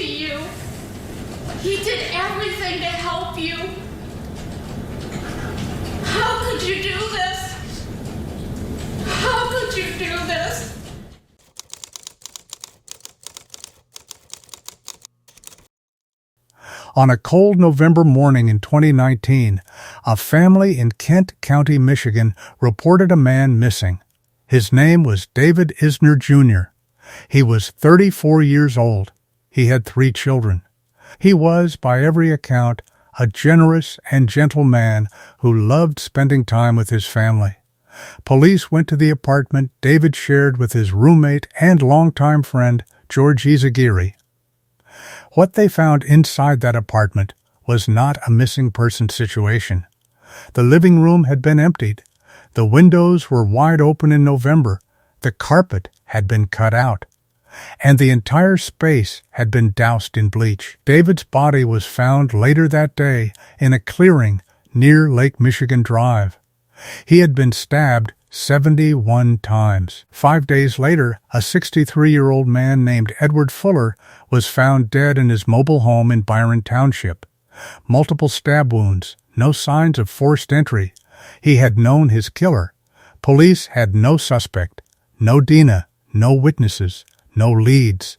to you. He did everything to help you. How could you do this? How could you do this? On a cold November morning in 2019, a family in Kent County, Michigan, reported a man missing. His name was David Yzaguirre Jr. He was 34 years old. He had 3 children. He was, by every account, a generous and gentle man who loved spending time with his family. Police went to the apartment David shared with his roommate and longtime friend, George Yzaguirre. What they found inside that apartment was not a missing person situation. The living room had been emptied. The windows were wide open in November. The carpet had been cut out. And the entire space had been doused in bleach. David's body was found later that day in a clearing near Lake Michigan Drive. He had been stabbed 71 times. 5 days later, a 63-year-old man named Edward Fuller was found dead in his mobile home in Byron Township. Multiple stab wounds, no signs of forced entry. He had known his killer. Police had no suspect, no DNA, no witnesses, no leads.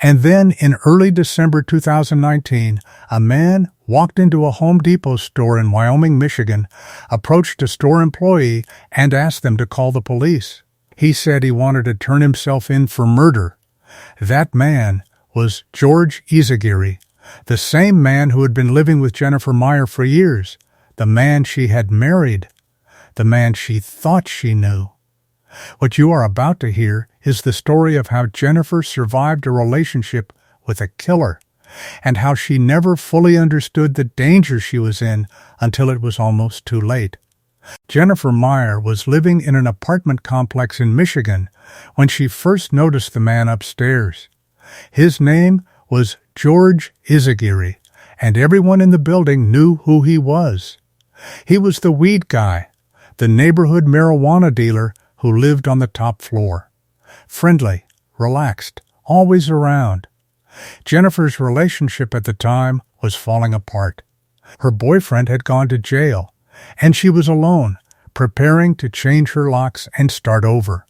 And then in early December 2019, a man walked into a Home Depot store in Wyoming, Michigan, approached a store employee, and asked them to call the police. He said he wanted to turn himself in for murder. That man was George Yzaguirre, the same man who had been living with Jennifer Meyer for years, the man she had married, the man she thought she knew. What you are about to hear is the story of how Jennifer survived a relationship with a killer, and how she never fully understood the danger she was in until it was almost too late. Jennifer Meyer was living in an apartment complex in Michigan when she first noticed the man upstairs. His name was George Yzaguirre, and everyone in the building knew who he was. He was the weed guy, the neighborhood marijuana dealer who lived on the top floor. Friendly, relaxed, always around. Jennifer's relationship at the time was falling apart. Her boyfriend had gone to jail, and she was alone, preparing to change her locks and start over.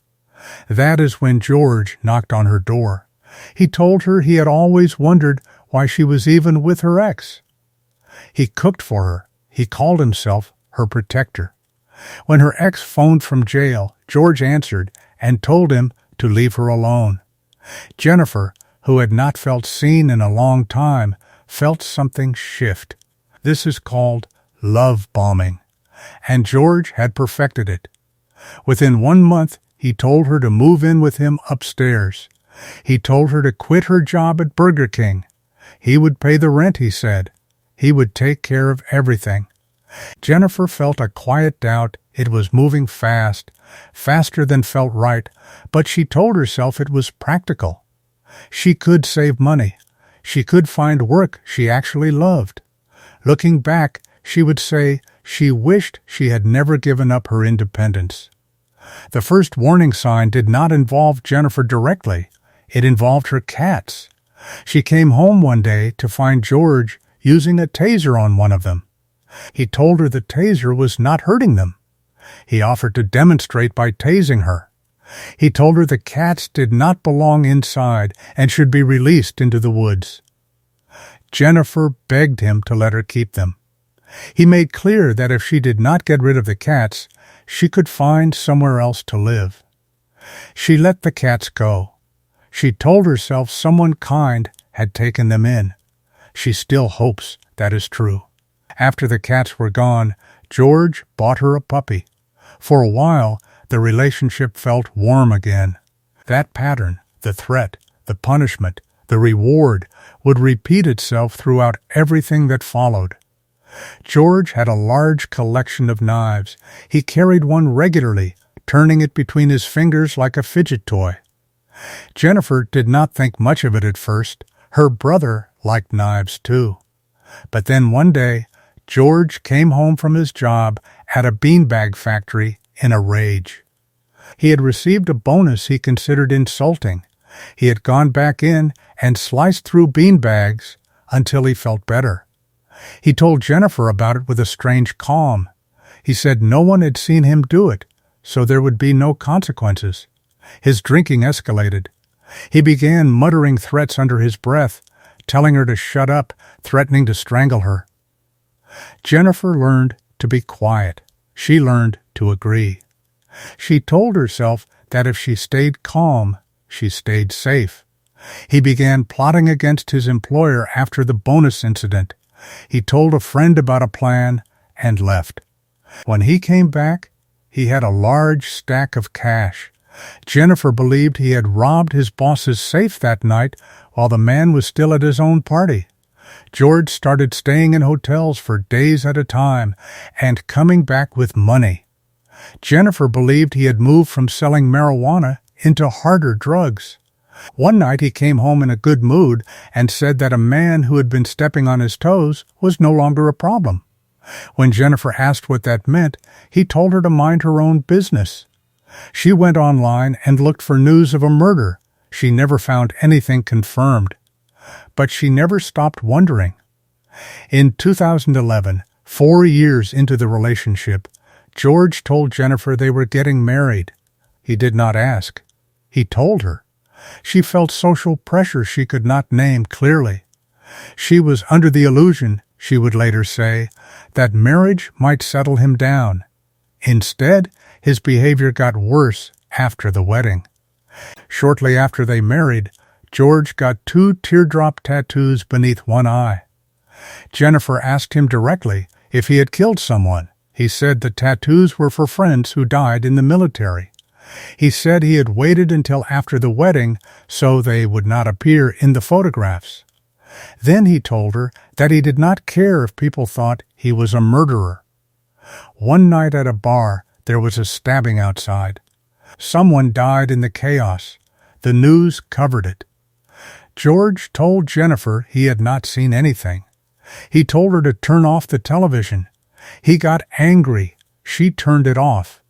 That is when George knocked on her door. He told her he had always wondered why she was even with her ex. He cooked for her. He called himself her protector. When her ex phoned from jail, George answered and told him to leave her alone. Jennifer, who had not felt seen in a long time, felt something shift. This is called love bombing, and George had perfected it. Within 1 month, he told her to move in with him upstairs. He told her to quit her job at Burger King. He would pay the rent, he said. He would take care of everything. Jennifer felt a quiet doubt. It was moving fast, faster than felt right, but she told herself it was practical. She could save money. She could find work she actually loved. Looking back, she would say she wished she had never given up her independence. The first warning sign did not involve Jennifer directly. It involved her cats. She came home one day to find George using a taser on one of them. He told her the taser was not hurting them. He offered to demonstrate by tasing her. He told her the cats did not belong inside and should be released into the woods. Jennifer begged him to let her keep them. He made clear that if she did not get rid of the cats, she could find somewhere else to live. She let the cats go. She told herself someone kind had taken them in. She still hopes that is true. After the cats were gone, George bought her a puppy. For a while, the relationship felt warm again. That pattern, the threat, the punishment, the reward, would repeat itself throughout everything that followed. George had a large collection of knives. He carried one regularly, turning it between his fingers like a fidget toy. Jennifer did not think much of it at first. Her brother liked knives too. But then one day, George came home from his job at a beanbag factory in a rage. He had received a bonus he considered insulting. He had gone back in and sliced through bean bags until he felt better. He told Jennifer about it with a strange calm. He said no one had seen him do it, so there would be no consequences. His drinking escalated. He began muttering threats under his breath, telling her to shut up, threatening to strangle her. Jennifer learned to be quiet. She learned to agree. She told herself that if she stayed calm, she stayed safe. He began plotting against his employer after the bonus incident. He told a friend about a plan and left. When he came back, he had a large stack of cash. Jennifer believed he had robbed his boss's safe that night while the man was still at his own party. George started staying in hotels for days at a time and coming back with money. Jennifer believed he had moved from selling marijuana into harder drugs. One night he came home in a good mood and said that a man who had been stepping on his toes was no longer a problem. When Jennifer asked what that meant, he told her to mind her own business. She went online and looked for news of a murder. She never found anything confirmed. But she never stopped wondering. In 2011, 4 years into the relationship, George told Jennifer they were getting married. He did not ask. He told her. She felt social pressure she could not name clearly. She was under the illusion, she would later say, that marriage might settle him down. Instead, his behavior got worse after the wedding. Shortly after they married, George got 2 teardrop tattoos beneath one eye. Jennifer asked him directly if he had killed someone. He said the tattoos were for friends who died in the military. He said he had waited until after the wedding so they would not appear in the photographs. Then he told her that he did not care if people thought he was a murderer. One night at a bar, there was a stabbing outside. Someone died in the chaos. The news covered it. George told Jennifer he had not seen anything. He told her to turn off the television. He got angry. She turned it off.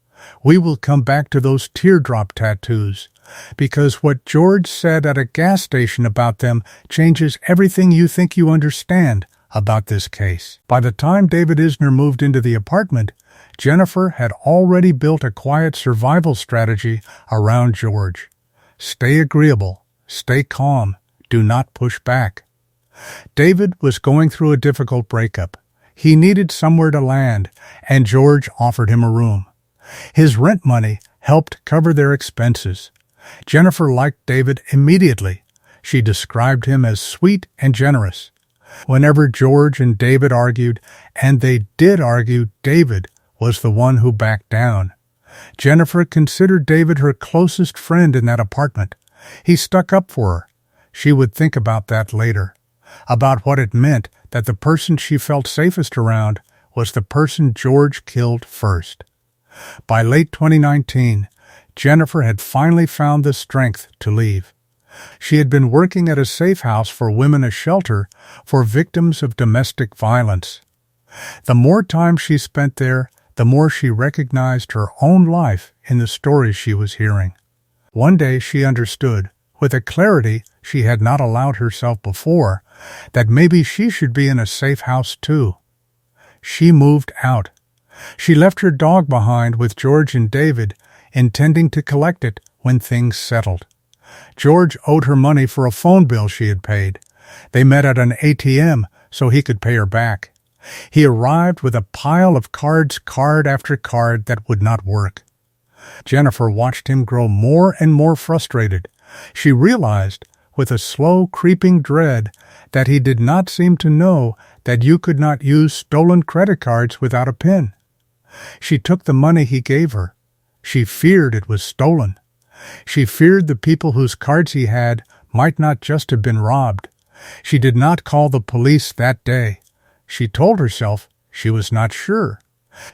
We will come back to those teardrop tattoos, because what George said at a gas station about them changes everything you think you understand about this case. By the time David Yzaguirre moved into the apartment, Jennifer had already built a quiet survival strategy around George. Stay agreeable. Stay calm. Do not push back. David was going through a difficult breakup. He needed somewhere to land, and George offered him a room. His rent money helped cover their expenses. Jennifer liked David immediately. She described him as sweet and generous. Whenever George and David argued, and they did argue, David was the one who backed down. Jennifer considered David her closest friend in that apartment. He stuck up for her. She would think about that later, about what it meant that the person she felt safest around was the person George killed first. By late 2019, Jennifer had finally found the strength to leave. She had been working at a safe house for women, a shelter for victims of domestic violence. The more time she spent there, the more she recognized her own life in the stories she was hearing. One day she understood, with a clarity she had not allowed herself before, that maybe she should be in a safe house too. She moved out. She left her dog behind with George and David, intending to collect it when things settled. George owed her money for a phone bill she had paid. They met at an ATM so he could pay her back. He arrived with a pile of cards, card after card, that would not work. Jennifer watched him grow more and more frustrated. She realized, with a slow creeping dread, that he did not seem to know that you could not use stolen credit cards without a PIN. She took the money he gave her. She feared it was stolen. She feared the people whose cards he had might not just have been robbed. She did not call the police that day. She told herself she was not sure.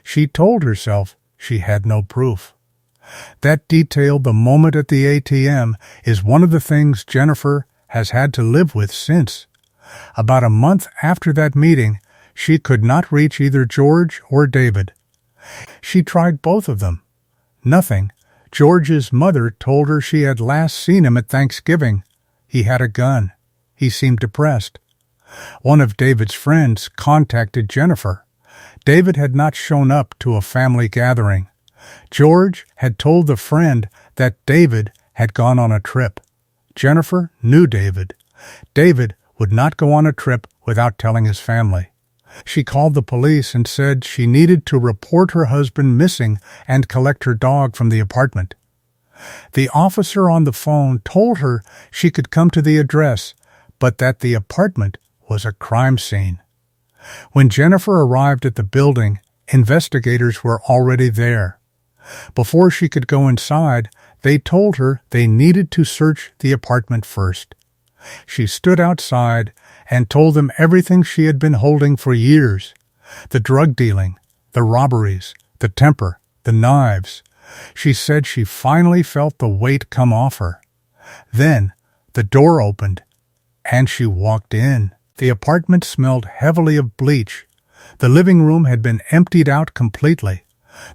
She told herself she had no proof. That detail, the moment at the ATM, is one of the things Jennifer has had to live with since. About a month after that meeting, she could not reach either George or David. She tried both of them. Nothing. George's mother told her she had last seen him at Thanksgiving. He had a gun. He seemed depressed. One of David's friends contacted Jennifer. David had not shown up to a family gathering. George had told the friend that David had gone on a trip. Jennifer knew David. David would not go on a trip without telling his family. She called the police and said she needed to report her husband missing and collect her dog from the apartment. The officer on the phone told her she could come to the address, but that the apartment was a crime scene. When Jennifer arrived at the building, investigators were already there. Before she could go inside, they told her they needed to search the apartment first. She stood outside and told them everything she had been holding for years: the drug dealing, the robberies, the temper, the knives. She said she finally felt the weight come off her. Then the door opened, and she walked in. The apartment smelled heavily of bleach. The living room had been emptied out completely.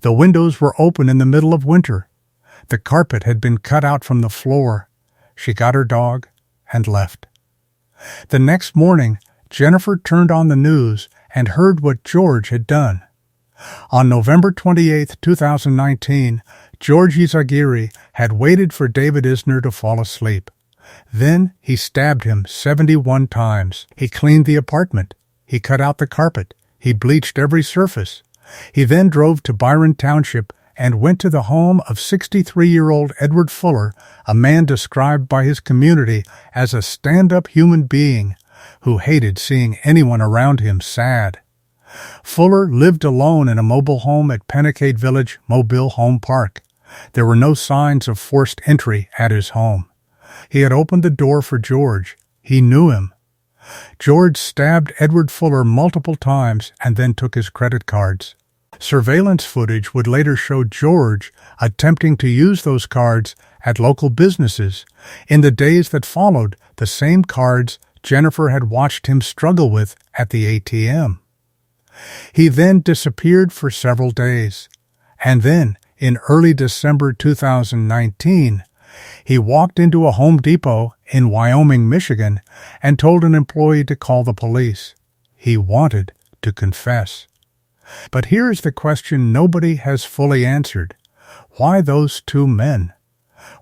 The windows were open in the middle of winter. The carpet had been cut out from the floor. She got her dog and left. The next morning, Jennifer turned on the news and heard what George had done. On November 28, 2019, George Yzaguirre had waited for David Isner to fall asleep. Then he stabbed him 71 times. He cleaned the apartment. He cut out the carpet. He bleached every surface. He then drove to Byron Township and went to the home of 63-year-old Edward Fuller, a man described by his community as a stand-up human being who hated seeing anyone around him sad. Fuller lived alone in a mobile home at Pennacade Village Mobile Home Park. There were no signs of forced entry at his home. He had opened the door for George. He knew him. George stabbed Edward Fuller multiple times and then took his credit cards. Surveillance footage would later show George attempting to use those cards at local businesses. In the days that followed, the same cards Jennifer had watched him struggle with at the ATM. He then disappeared for several days. And then, in early December 2019, he walked into a Home Depot in Wyoming, Michigan, and told an employee to call the police. He wanted to confess. But here's the question nobody has fully answered. Why those two men?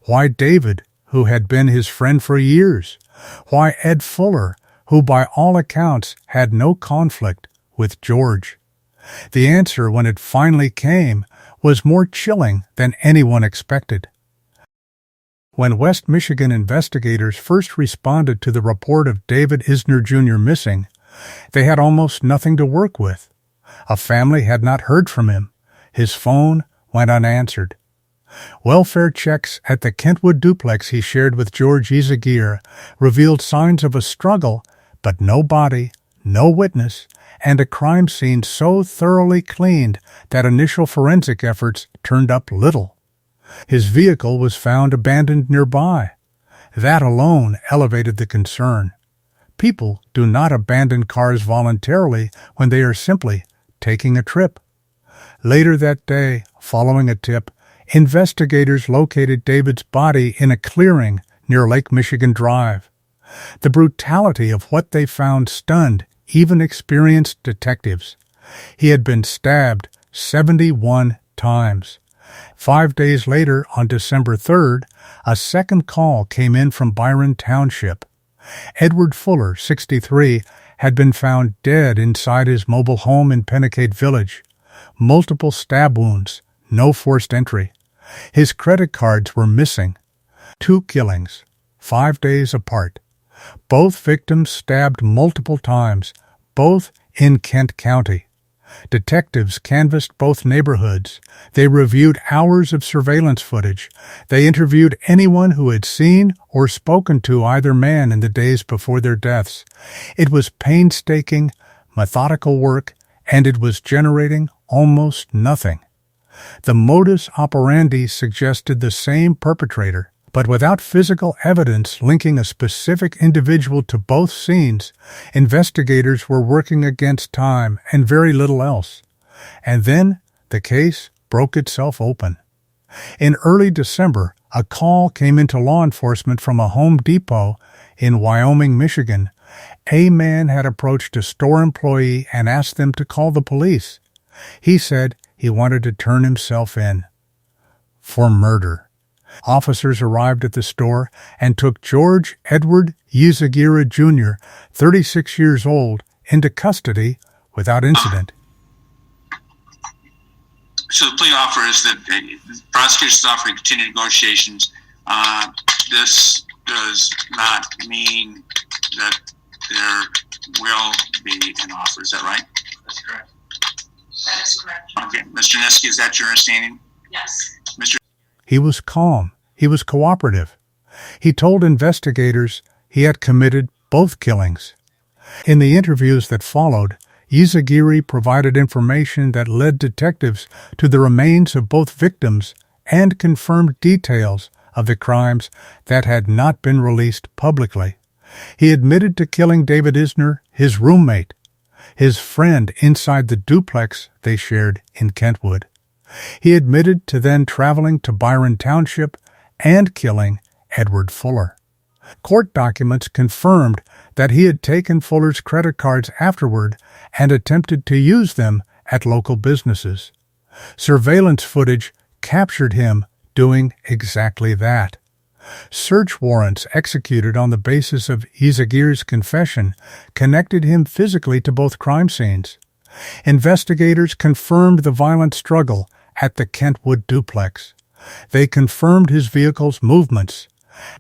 Why David, who had been his friend for years? Why Ed Fuller, who by all accounts had no conflict with George? The answer, when it finally came, was more chilling than anyone expected. When West Michigan investigators first responded to the report of David Isner Jr. missing, they had almost nothing to work with. A family had not heard from him. His phone went unanswered. Welfare checks at the Kentwood duplex he shared with George Yzaguirre revealed signs of a struggle, but no body, no witness, and a crime scene so thoroughly cleaned that initial forensic efforts turned up little. His vehicle was found abandoned nearby. That alone elevated the concern. People do not abandon cars voluntarily when they are simply taking a trip. Later that day, following a tip, investigators located David's body in a clearing near Lake Michigan Drive. The brutality of what they found stunned even experienced detectives. He had been stabbed 71 times. 5 days later, on December 3rd, a second call came in from Byron Township. Edward Fuller, 63, had been found dead inside his mobile home in Pennacade Village. Multiple stab wounds, no forced entry. His credit cards were missing. 2 killings, 5 days apart. Both victims stabbed multiple times, both in Kent County. Detectives canvassed both neighborhoods. They reviewed hours of surveillance footage. They interviewed anyone who had seen or spoken to either man in the days before their deaths. It was painstaking, methodical work, and it was generating almost nothing. The modus operandi suggested the same perpetrator, but without physical evidence linking a specific individual to both scenes, investigators were working against time and very little else. And then the case broke itself open. In early December, a call came into law enforcement from a Home Depot in Wyoming, Michigan. A man had approached a store employee and asked them to call the police. He said he wanted to turn himself in for murder. Officers arrived at the store and took George Edward Yzaguirre Jr., 36 years old, into custody without incident. So the plea offer is that the prosecution is offering continued negotiations. This does not mean that there will be an offer. Is that right? That's correct. That is correct. Okay. Mr. Niski, is that your understanding? Yes. Mr. He was calm. He was cooperative. He told investigators he had committed both killings. In the interviews that followed, Yzaguirre provided information that led detectives to the remains of both victims and confirmed details of the crimes that had not been released publicly. He admitted to killing David Yzaguirre, his roommate, his friend inside the duplex they shared in Kentwood. He admitted to then traveling to Byron Township and killing Edward Fuller. Court documents confirmed that he had taken Fuller's credit cards afterward and attempted to use them at local businesses. Surveillance footage captured him doing exactly that. Search warrants executed on the basis of Yzaguirre's confession connected him physically to both crime scenes. Investigators confirmed the violent struggle at the Kentwood duplex. They confirmed his vehicle's movements.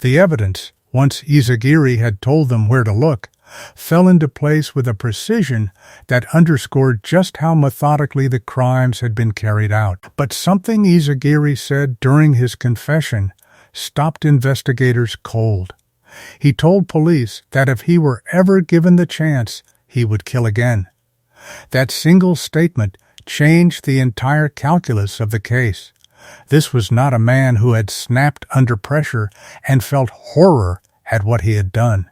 The evidence, once Yzaguirre had told them where to look, fell into place with a precision that underscored just how methodically the crimes had been carried out. But something Yzaguirre said during his confession stopped investigators cold. He told police that if he were ever given the chance, he would kill again. That single statement changed the entire calculus of the case. This was not a man who had snapped under pressure and felt horror at what he had done.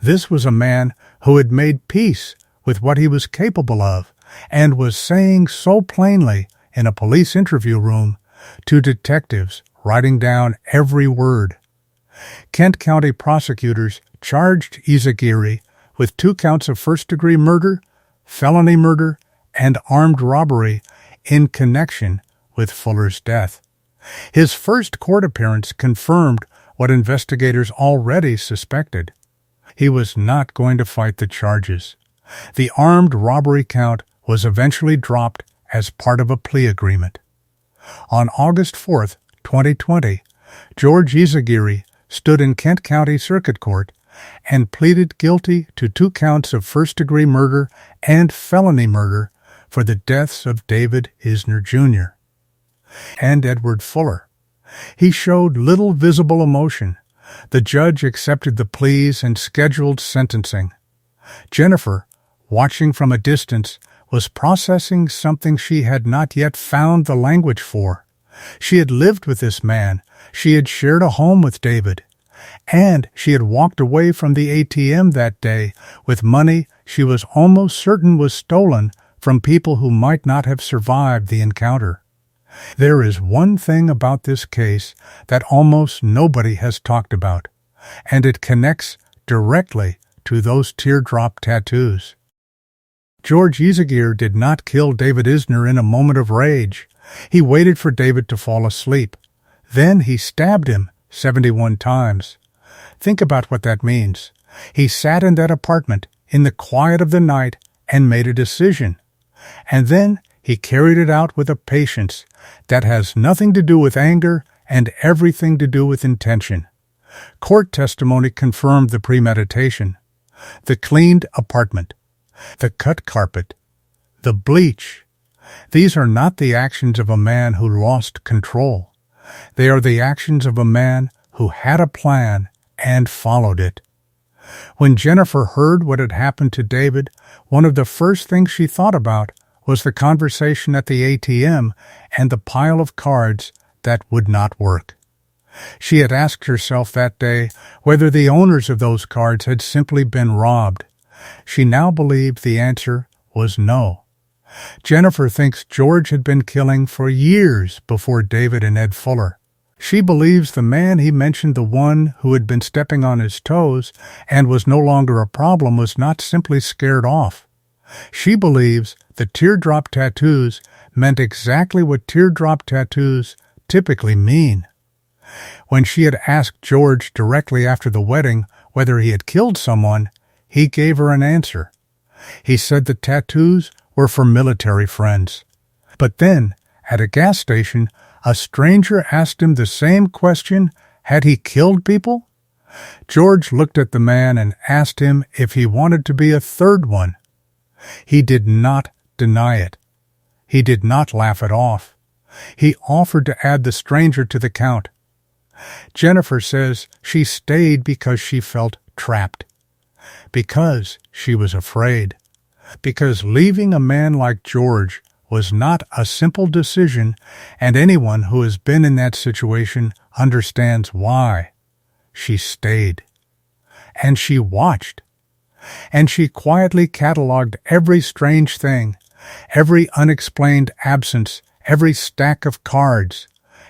This was a man who had made peace with what he was capable of and was saying so plainly in a police interview room to detectives, writing down every word. Kent County prosecutors charged Yzaguirre with 2 counts of first-degree murder, felony murder, and armed robbery in connection with Fuller's death. His first court appearance confirmed what investigators already suspected. He was not going to fight the charges. The armed robbery count was eventually dropped as part of a plea agreement. On August 4th, 2020, George Yzaguirre stood in Kent County Circuit Court and pleaded guilty to 2 counts of first-degree murder and felony murder for the deaths of David Yzaguirre Jr. and Edward Fuller. He showed little visible emotion. The judge accepted the pleas and scheduled sentencing. Jennifer, watching from a distance, was processing something she had not yet found the language for. She had lived with this man. She had shared a home with David. And she had walked away from the ATM that day with money she was almost certain was stolen from people who might not have survived the encounter. There is one thing about this case that almost nobody has talked about, and it connects directly to those teardrop tattoos. George Yzaguirre did not kill David Yzaguirre in a moment of rage. He waited for David to fall asleep. Then he stabbed him 71 times. Think about what that means. He sat in that apartment in the quiet of the night and made a decision. And then he carried it out with a patience that has nothing to do with anger and everything to do with intention. Court testimony confirmed the premeditation. The cleaned apartment, the cut carpet, the bleach. These are not the actions of a man who lost control. They are the actions of a man who had a plan and followed it. When Jennifer heard what had happened to David, one of the first things she thought about was the conversation at the ATM and the pile of cards that would not work. She had asked herself that day whether the owners of those cards had simply been robbed. She now believed the answer was no. Jennifer thinks George had been killing for years before David and Ed Fuller. She believes the man he mentioned, the one who had been stepping on his toes and was no longer a problem, was not simply scared off. She believes the teardrop tattoos meant exactly what teardrop tattoos typically mean. When she had asked George directly after the wedding whether he had killed someone, he gave her an answer. He said the tattoos were for military friends. But then, at a gas station, a stranger asked him the same question: had he killed people? George looked at the man and asked him if he wanted to be a third one. He did not deny it. He did not laugh it off. He offered to add the stranger to the count. Jennifer says she stayed because she felt trapped, because she was afraid, because leaving a man like George was not a simple decision, and anyone who has been in that situation understands why. She stayed. And she watched. And she quietly cataloged every strange thing, every unexplained absence, every stack of cards,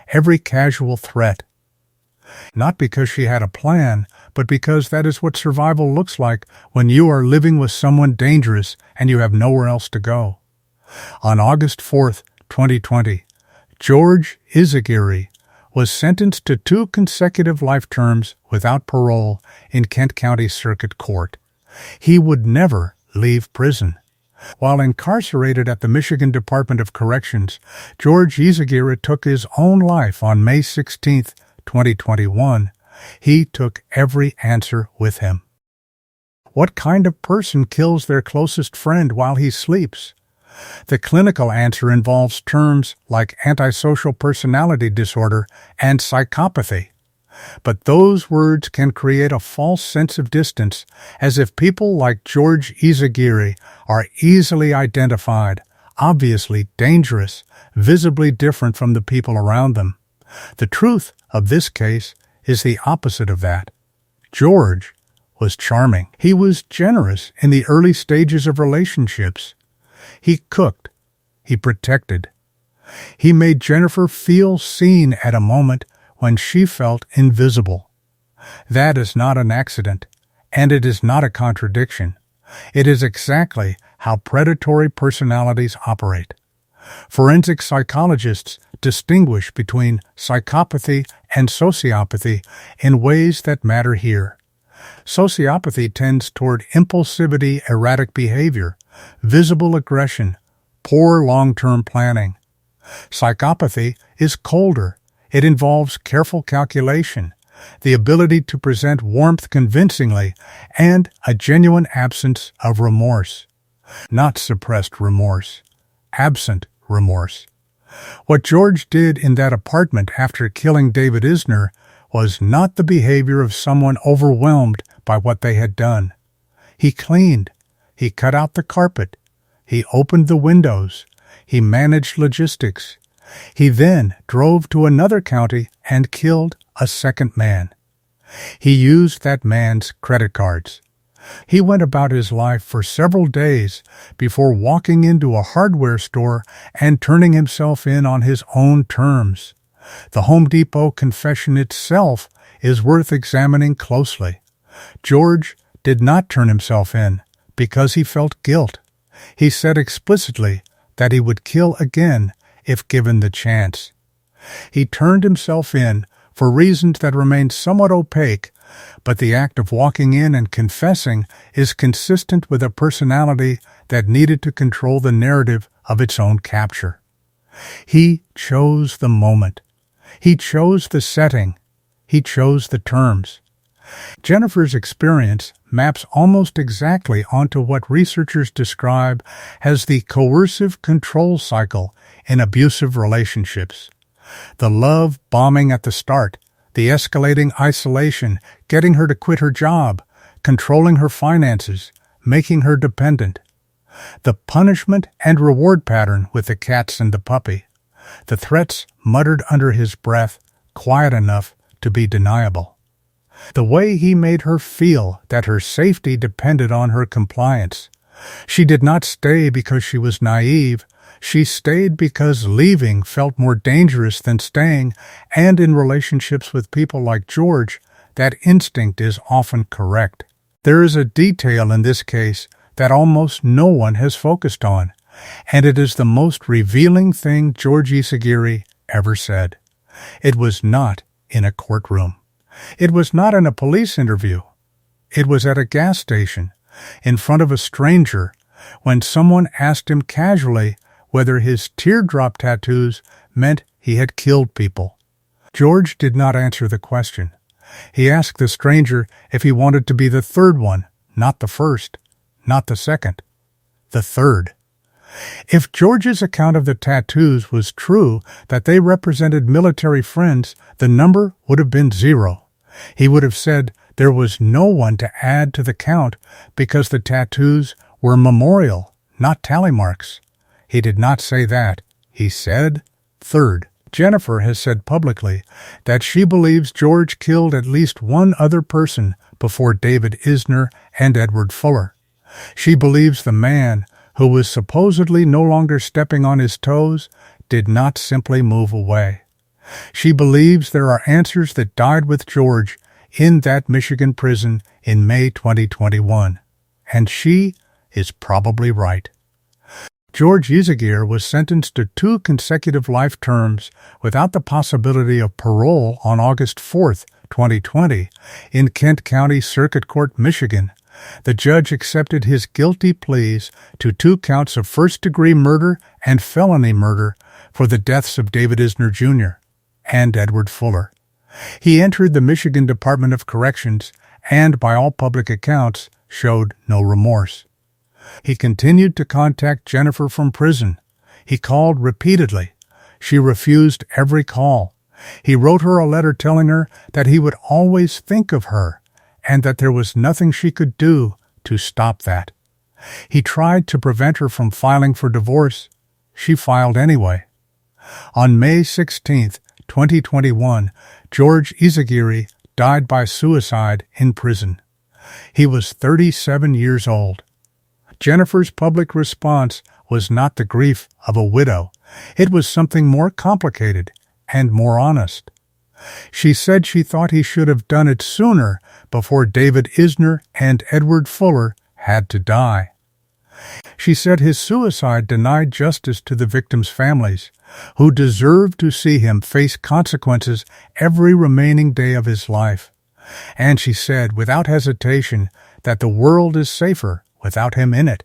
every casual threat. Not because she had a plan, but because that is what survival looks like when you are living with someone dangerous and you have nowhere else to go. On August 4th, 2020, George Yzaguirre was sentenced to 2 consecutive life terms without parole in Kent County Circuit Court. He would never leave prison. While incarcerated at the Michigan Department of Corrections, George Yzaguirre took his own life on May 16, 2021. He took every answer with him. What kind of person kills their closest friend while he sleeps? The clinical answer involves terms like antisocial personality disorder and psychopathy. But those words can create a false sense of distance, as if people like George Yzaguirre are easily identified, obviously dangerous, visibly different from the people around them. The truth of this case is the opposite of that. George was charming. He was generous in the early stages of relationships. He cooked. He protected. He made Jennifer feel seen at a moment when she felt invisible. That is not an accident, and it is not a contradiction. It is exactly how predatory personalities operate. Forensic psychologists distinguish between psychopathy and sociopathy in ways that matter here. Sociopathy tends toward impulsivity, erratic behavior, visible aggression, poor long-term planning. Psychopathy is colder. It involves careful calculation, the ability to present warmth convincingly, and a genuine absence of remorse. Not suppressed remorse. Absent remorse. What George did in that apartment after killing David Yzaguirre was not the behavior of someone overwhelmed by what they had done. He cleaned. He cut out the carpet. He opened the windows. He managed logistics. He then drove to another county and killed a second man. He used that man's credit cards. He went about his life for several days before walking into a hardware store and turning himself in on his own terms. The Home Depot confession itself is worth examining closely. George did not turn himself in because he felt guilt. He said explicitly that he would kill again if given the chance. He turned himself in for reasons that remain somewhat opaque, but the act of walking in and confessing is consistent with a personality that needed to control the narrative of its own capture. He chose the moment. He chose the setting. He chose the terms. Jennifer's experience maps almost exactly onto what researchers describe as the coercive control cycle in abusive relationships. The love bombing at the start, the escalating isolation, getting her to quit her job, controlling her finances, making her dependent. The punishment and reward pattern with the cats and the puppy. The threats muttered under his breath, quiet enough to be deniable. The way he made her feel that her safety depended on her compliance. She did not stay because she was naive. She stayed because leaving felt more dangerous than staying, and in relationships with people like George, that instinct is often correct. There is a detail in this case that almost no one has focused on, and it is the most revealing thing George Yzaguirre ever said. It was not in a courtroom. It was not in a police interview. It was at a gas station, in front of a stranger, when someone asked him casually whether his teardrop tattoos meant he had killed people. George did not answer the question. He asked the stranger if he wanted to be the third one, not the first, not the second, the third. If George's account of the tattoos was true, that they represented military friends, the number would have been 0. He would have said there was no one to add to the count because the tattoos were memorial, not tally marks. He did not say that. He said third. Jennifer has said publicly that she believes George killed at least one other person before David Yzaguirre and Edward Fuller. She believes the man, who was supposedly no longer stepping on his toes, did not simply move away. She believes there are answers that died with George in that Michigan prison in May 2021. And she is probably right. George Yzaguirre was sentenced to 2 consecutive life terms without the possibility of parole on August 4, 2020, in Kent County Circuit Court, Michigan. The judge accepted his guilty pleas to 2 counts of first-degree murder and felony murder for the deaths of David Yzaguirre Jr. and Edward Fuller. He entered the Michigan Department of Corrections and, by all public accounts, showed no remorse. He continued to contact Jennifer from prison. He called repeatedly. She refused every call. He wrote her a letter telling her that he would always think of her and that there was nothing she could do to stop that. He tried to prevent her from filing for divorce. She filed anyway. On May 16, 2021, George Yzaguirre died by suicide in prison. He was 37 years old. Jennifer's public response was not the grief of a widow. It was something more complicated and more honest. She said she thought he should have done it sooner, before David Yzaguirre and Edward Fuller had to die. She said his suicide denied justice to the victims' families, who deserved to see him face consequences every remaining day of his life. And she said without hesitation that the world is safer without him in it.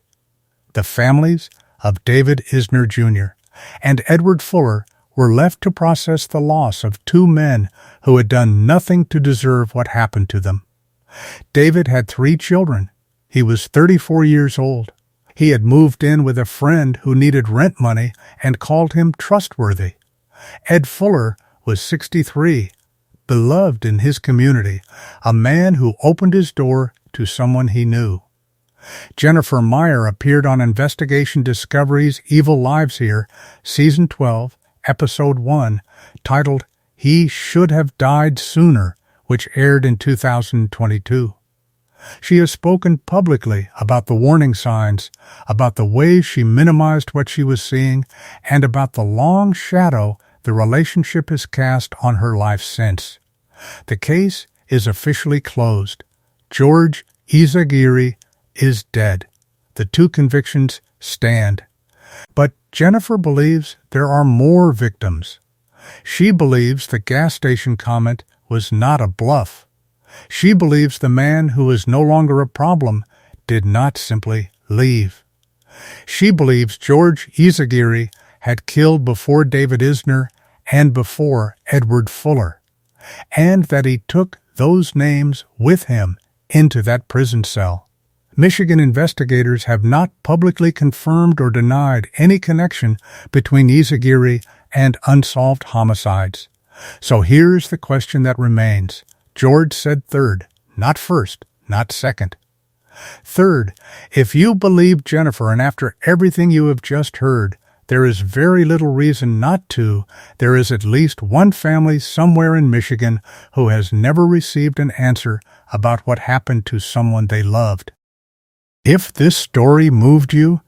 The families of David Yzaguirre Jr. and Edward Fuller were left to process the loss of 2 men who had done nothing to deserve what happened to them. David had 3 children. He was 34 years old. He had moved in with a friend who needed rent money and called him trustworthy. Ed Fuller was 63, beloved in his community, a man who opened his door to someone he knew. Jennifer Meyer appeared on Investigation Discovery's Evil Lives Here, Season 12, Episode 1, titled He Should Have Died Sooner, which aired in 2022. She has spoken publicly about the warning signs, about the ways she minimized what she was seeing, and about the long shadow the relationship has cast on her life since. The case is officially closed. George Yzaguirre is dead. The 2 convictions stand. But Jennifer believes there are more victims. She believes the gas station comment was not a bluff. She believes the man who is no longer a problem did not simply leave. She believes George Yzaguirre had killed before David Yzaguirre and before Edward Fuller, and that he took those names with him into that prison cell. Michigan investigators have not publicly confirmed or denied any connection between Yzaguirre and unsolved homicides. So here's the question that remains. George said third, not first, not second. Third, if you believe Jennifer and after everything you have just heard, there is very little reason not to, there is at least one family somewhere in Michigan who has never received an answer about what happened to someone they loved. If this story moved you,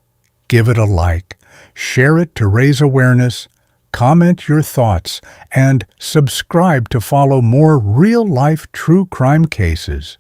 give it a like, share it to raise awareness, comment your thoughts, and subscribe to follow more real-life true crime cases.